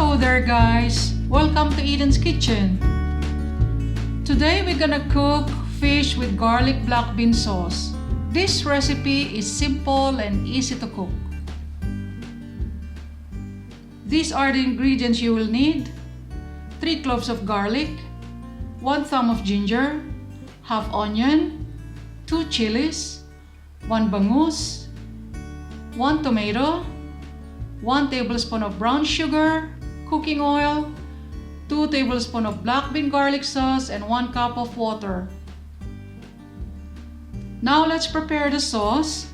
Hello there guys, welcome to Eden's Kitchen. Today we're gonna cook fish with garlic black bean sauce. This recipe is simple and easy to cook. These are the ingredients you will need: 3 cloves of garlic, 1 thumb of ginger, half onion, 2 chillies, 1 bangus, 1 tomato, 1 tablespoon of brown sugar, cooking oil, 2 tablespoons of black bean garlic sauce, and 1 cup of water. Now let's prepare the sauce.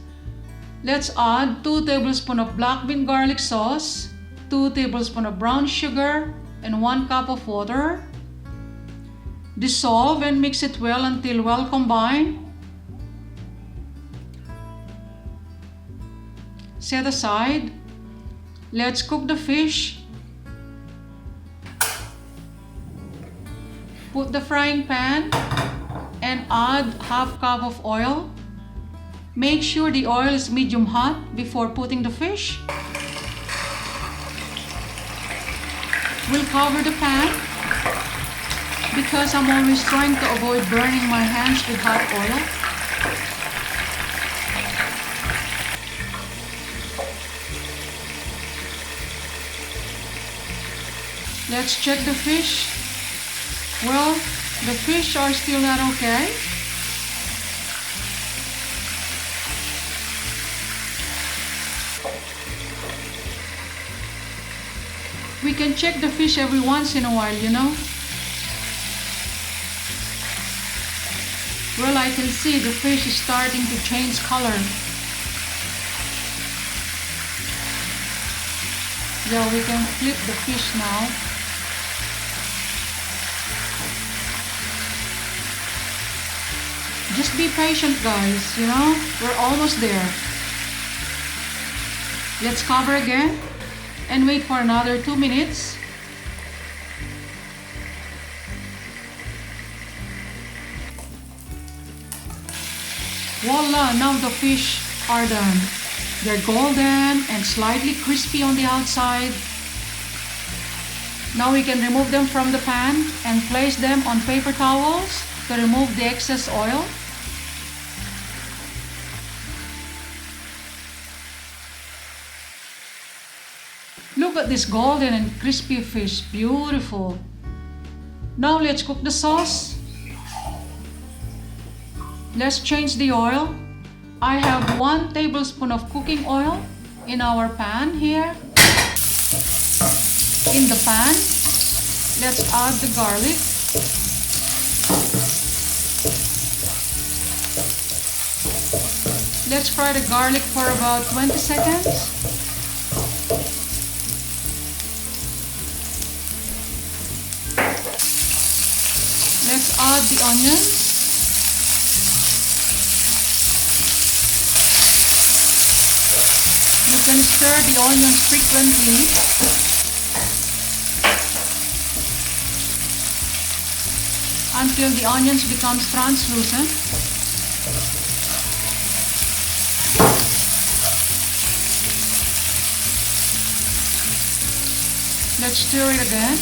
Let's add 2 tablespoons of black bean garlic sauce, 2 tablespoons of brown sugar, and 1 cup of water. Dissolve and mix it well until well combined. Set aside. Let's cook the fish. Put the frying pan and add half cup of oil. Make sure the oil is medium hot before putting the fish. We'll cover the pan because I'm always trying to avoid burning my hands with hot oil. Let's check the fish. Well, the fish are still not okay. We can check the fish every once in a while, you know. Well, I can see the fish is starting to change color. Yeah, we can flip the fish now. Just be patient guys, you know, we're almost there. Let's cover again and wait for another 2 minutes. Voila, now the fish are done. They're golden and slightly crispy on the outside. Now we can remove them from the pan and place them on paper towels to remove the excess oil. Look at this golden and crispy fish, beautiful. Now let's cook the sauce. Let's change the oil. I have 1 tablespoon of cooking oil in our pan here. In the pan, let's add the garlic. Let's fry the garlic for about 20 seconds. Let's add the onions. You can stir the onions frequently. Until the onions become translucent. Let's stir it again.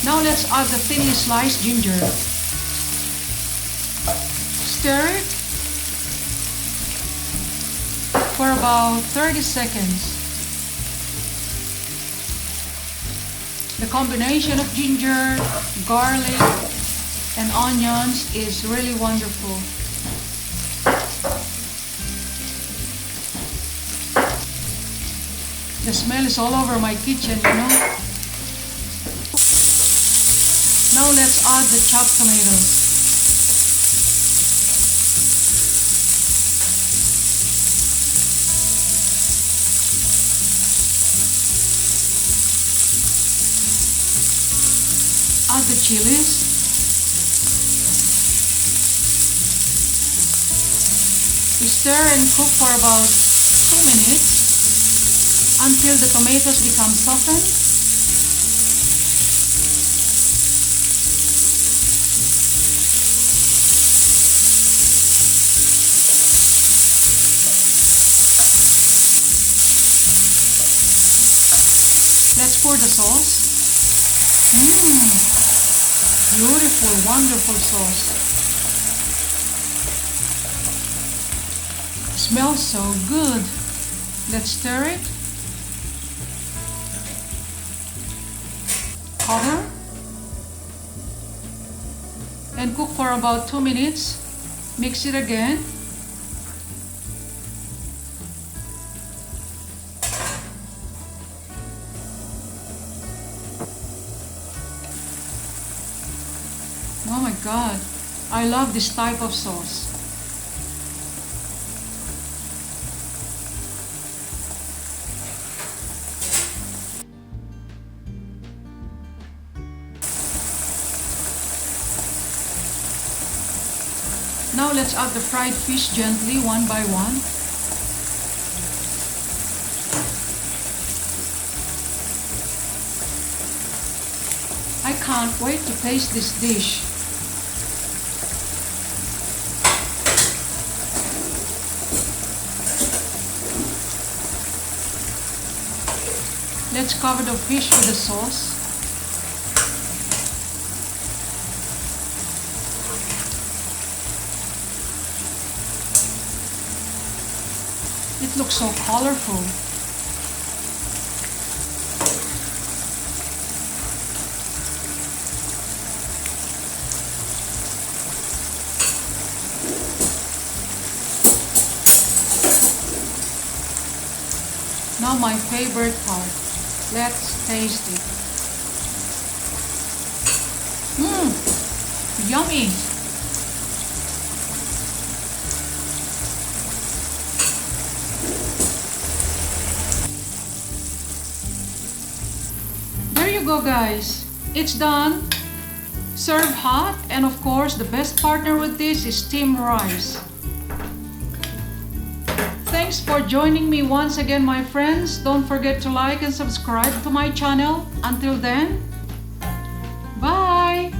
Now let's add the thinly sliced ginger. Stir it for about 30 seconds. The combination of ginger, garlic, and onions is really wonderful. The smell is all over my kitchen, you know. Now let's add the chopped tomatoes. Add the chilies. We stir and cook for about 2 minutes until the tomatoes become softened. Let's pour the sauce. Beautiful, wonderful sauce. Smells so good. Let's stir it. Cover. And cook for about 2 minutes. Mix it again. Oh my God, I love this type of sauce. Now let's add the fried fish gently, one by one. I can't wait to taste this dish. Let's cover the fish with the sauce. It looks so colorful. Now my favorite part. Let's taste it. Yummy! There you go, guys. It's done. Serve hot, and of course, the best partner with this is steamed rice. Thanks for joining me once again, my friends. Don't forget to like and subscribe to my channel. Until then, bye!